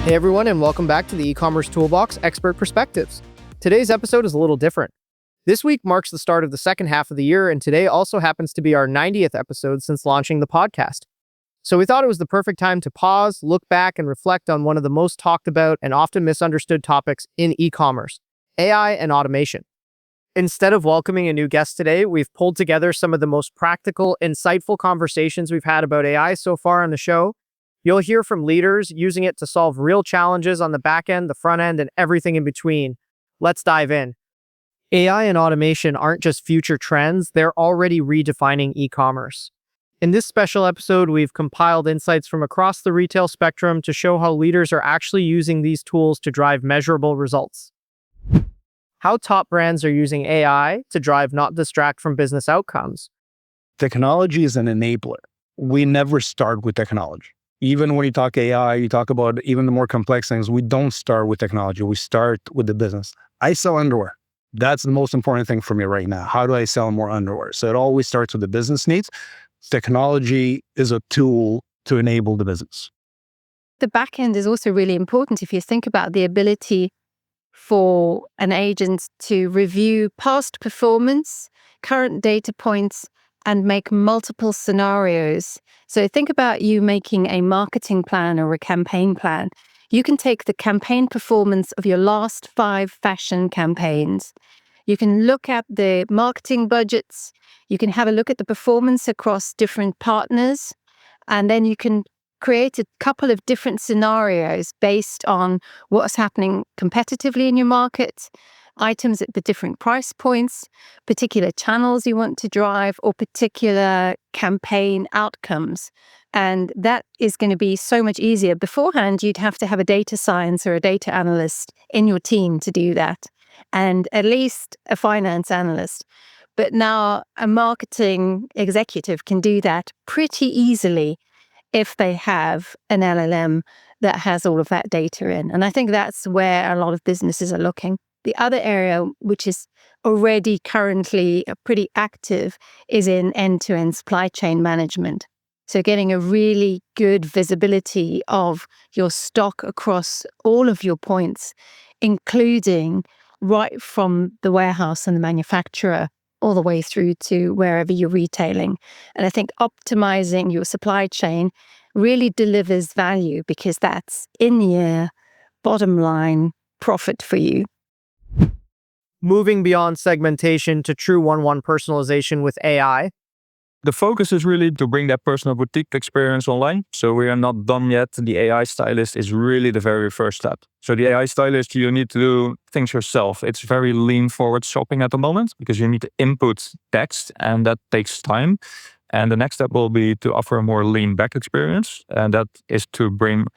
Hey everyone, and welcome back to the Ecommerce Toolbox Expert Perspectives. Today's episode is a little different. This week marks the start of the second half of the year, and today also happens to be our 90th episode since launching the podcast. So we thought it was the perfect time to pause, look back, and reflect on one of the most talked about and often misunderstood topics in e-commerce, AI and automation. Instead of welcoming a new guest today, we've pulled together some of the most practical, insightful conversations we've had about AI so far on the show. You'll hear from leaders using it to solve real challenges on the back end, the front end, and everything in between. Let's dive in. AI and automation aren't just future trends, they're already redefining e-commerce. In this special episode, we've compiled insights from across the retail spectrum to show how leaders are actually using these tools to drive measurable results. How top brands are using AI to drive, not distract from business outcomes. Technology is an enabler. We never start with technology. Even when you talk AI, you talk about even the more complex things, we don't start with technology. We start with the business. I sell underwear. That's the most important thing for me right now. How do I sell more underwear? So it always starts with the business needs. Technology is a tool to enable the business. The back end is also really important if you think about the ability for an agent to review past performance, current data points, and make multiple scenarios. So think about you making a marketing plan or a campaign plan. You can take the campaign performance of your last 5 fashion campaigns. You can look at the marketing budgets. You can have a look at the performance across different partners. And then you can create a couple of different scenarios based on what's happening competitively in your market, items at the different price points, particular channels you want to drive, or particular campaign outcomes. And that is going to be so much easier. Beforehand, you'd have to have a data science or a data analyst in your team to do that, and at least a finance analyst. But now a marketing executive can do that pretty easily if they have an LLM that has all of that data in. And I think that's where a lot of businesses are looking. The other area, which is already currently pretty active, is in end-to-end supply chain management. So getting a really good visibility of your stock across all of your points, including right from the warehouse and the manufacturer all the way through to wherever you're retailing. And I think optimizing your supply chain really delivers value because that's in-year, bottom line profit for you. Moving beyond segmentation to true one-one personalization with AI. The focus is really to bring that personal boutique experience online. So we are not done yet. The AI stylist is really the very first step. So the AI stylist, you need to do things yourself. It's very lean forward shopping at the moment because you need to input text and that takes time. And the next step will be to offer a more lean back experience. And that is to bring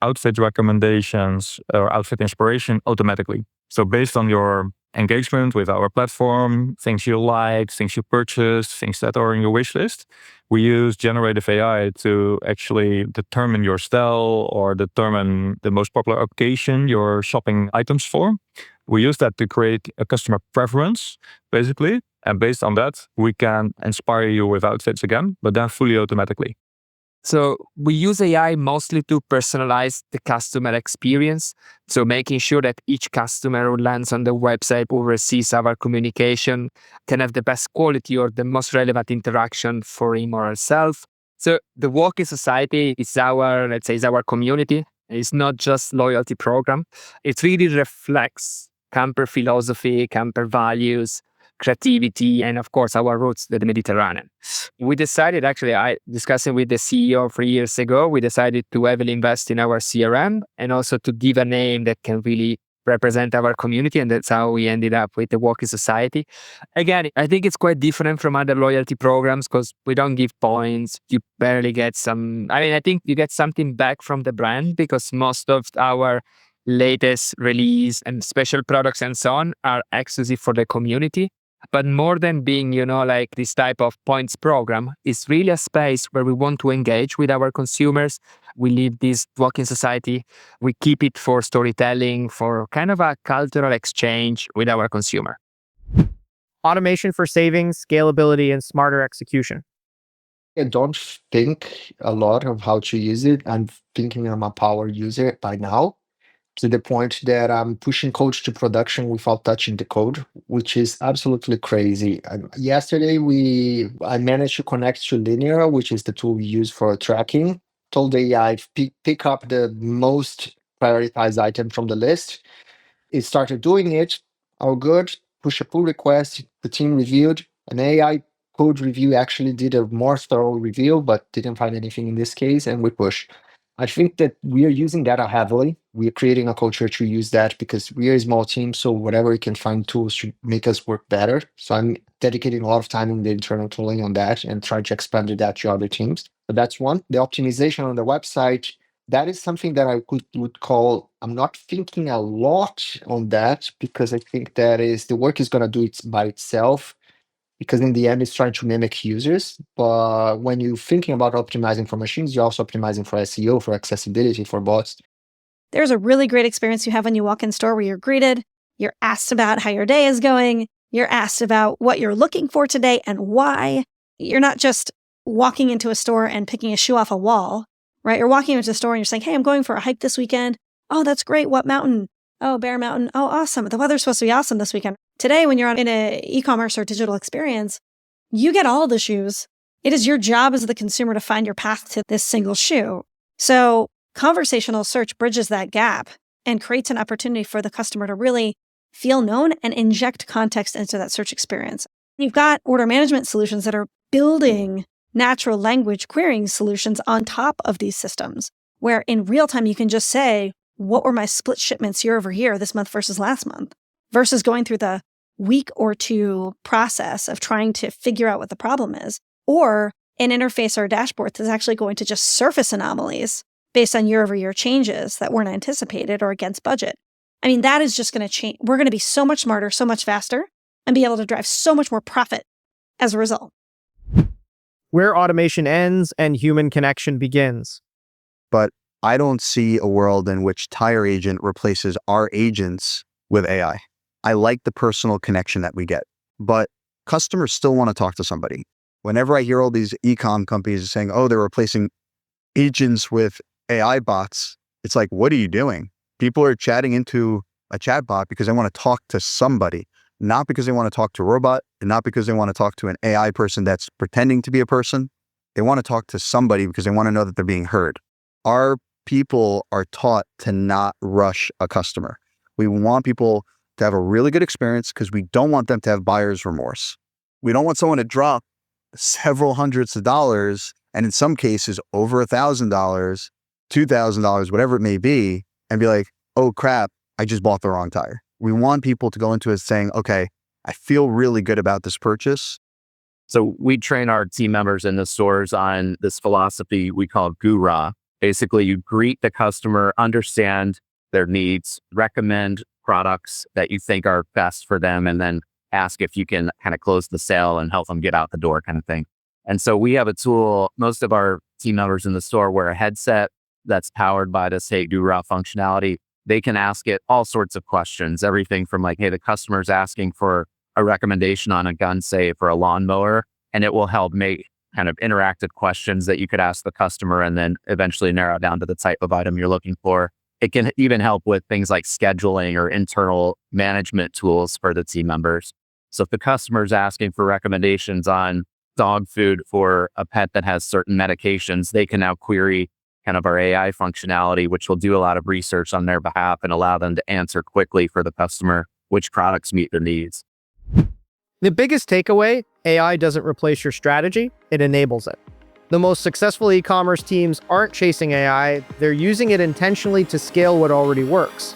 outfit recommendations or outfit inspiration automatically. So based on your engagement with our platform, things you like, things you purchase, things that are in your wish list, we use generative AI to actually determine your style or determine the most popular occasion you're shopping items for. We use that to create a customer preference, basically. And based on that, we can inspire you with outfits again, but then fully automatically. So we use AI mostly to personalize the customer experience. So making sure that each customer who lands on the website or receives our communication can have the best quality or the most relevant interaction for him or herself. So the Walking Society is our community. It's not just loyalty program. It really reflects camper philosophy, camper values, creativity, and of course our roots to the Mediterranean. We decided, discussing with the CEO 3 years ago, we decided to heavily invest in our CRM and also to give a name that can really represent our community, and that's how we ended up with the Walking Society. Again, I think it's quite different from other loyalty programs because we don't give points. You barely get I think you get something back from the brand because most of our latest release and special products and so on are exclusive for the community. But more than being, this type of points program, it's really a space where we want to engage with our consumers. We live this Walking Society. We keep it for storytelling, for kind of a cultural exchange with our consumer. Automation for savings, scalability, and smarter execution. I don't think a lot of how to use it. I'm thinking I'm a power user by now. to the point that I'm pushing code to production without touching the code, which is absolutely crazy. Yesterday, I managed to connect to Linear, which is the tool we use for tracking. Told the AI pick up the most prioritized item from the list. It started doing it, all good, push a pull request, the team reviewed. An AI code review actually did a more thorough review, but didn't find anything in this case, and we push. I think that we are using data heavily. We are creating a culture to use that because we are a small team, so whatever we can find tools to make us work better. So I'm dedicating a lot of time in the internal tooling on that and trying to expand that to other teams. But that's one. The optimization on the website, that is something that I would call, I'm not thinking a lot on that because I think that is the work is going to do it by itself, because in the end it's trying to mimic users. But when you're thinking about optimizing for machines, you're also optimizing for SEO, for accessibility, for bots. There's a really great experience you have when you walk in store where you're greeted, you're asked about how your day is going, you're asked about what you're looking for today and why. You're not just walking into a store and picking a shoe off a wall, right? You're walking into the store and you're saying, hey, I'm going for a hike this weekend. Oh, that's great. What mountain? Oh, Bear Mountain. Oh, awesome. The weather's supposed to be awesome this weekend. Today, when you're in an e-commerce or digital experience, you get all the shoes. It is your job as the consumer to find your path to this single shoe. So conversational search bridges that gap and creates an opportunity for the customer to really feel known and inject context into that search experience. You've got order management solutions that are building natural language querying solutions on top of these systems, where in real time you can just say, what were my split shipments year over year this month versus last month, versus going through the week or two process of trying to figure out what the problem is, or an interface or a dashboard that's actually going to just surface anomalies based on year over year changes that weren't anticipated or against budget. I mean, that is just going to change. We're going to be so much smarter, so much faster, and be able to drive so much more profit as a result. Where automation ends and human connection begins. But I don't see a world in which Tire Agent replaces our agents with AI. I like the personal connection that we get, but customers still want to talk to somebody. Whenever I hear all these e-com companies saying, oh, they're replacing agents with AI bots, it's like, what are you doing? People are chatting into a chat bot because they want to talk to somebody, not because they want to talk to a robot, and not because they want to talk to an AI person that's pretending to be a person. They want to talk to somebody because they want to know that they're being heard. Our people are taught to not rush a customer. We want people to have a really good experience because we don't want them to have buyer's remorse. We don't want someone to drop several hundreds of dollars, and in some cases over $1,000, $2,000, whatever it may be, and be like, oh crap, I just bought the wrong tire. We want people to go into it saying, okay, I feel really good about this purchase. So we train our team members in the stores on this philosophy we call GURA. Basically, you greet the customer, understand their needs, recommend products that you think are best for them, and then ask if you can kind of close the sale and help them get out the door kind of thing. And so we have a tool, most of our team members in the store wear a headset that's powered by this Hey GURA functionality. They can ask it all sorts of questions, everything from like, hey, the customer's asking for a recommendation on a gun safe or a lawnmower, and it will help make kind of interactive questions that you could ask the customer and then eventually narrow down to the type of item you're looking for. It can even help with things like scheduling or internal management tools for the team members. So if the customer's asking for recommendations on dog food for a pet that has certain medications, they can now query kind of our AI functionality, which will do a lot of research on their behalf and allow them to answer quickly for the customer which products meet their needs. The biggest takeaway, AI doesn't replace your strategy, it enables it. The most successful e-commerce teams aren't chasing AI, they're using it intentionally to scale what already works.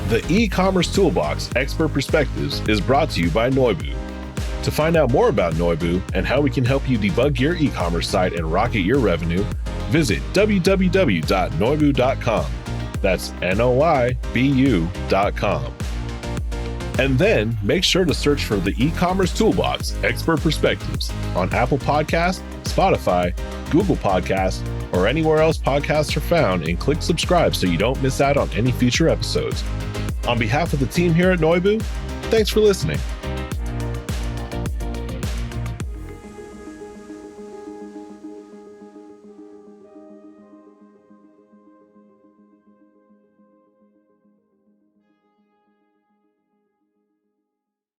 The Ecommerce Toolbox Expert Perspectives is brought to you by Noibu. To find out more about Noibu and how we can help you debug your e-commerce site and rocket your revenue, visit www.noibu.com. That's noibu.com. And then make sure to search for the Ecommerce Toolbox Expert Perspectives on Apple Podcasts, Spotify, Google Podcasts, or anywhere else podcasts are found, and click subscribe so you don't miss out on any future episodes. On behalf of the team here at Noibu, thanks for listening.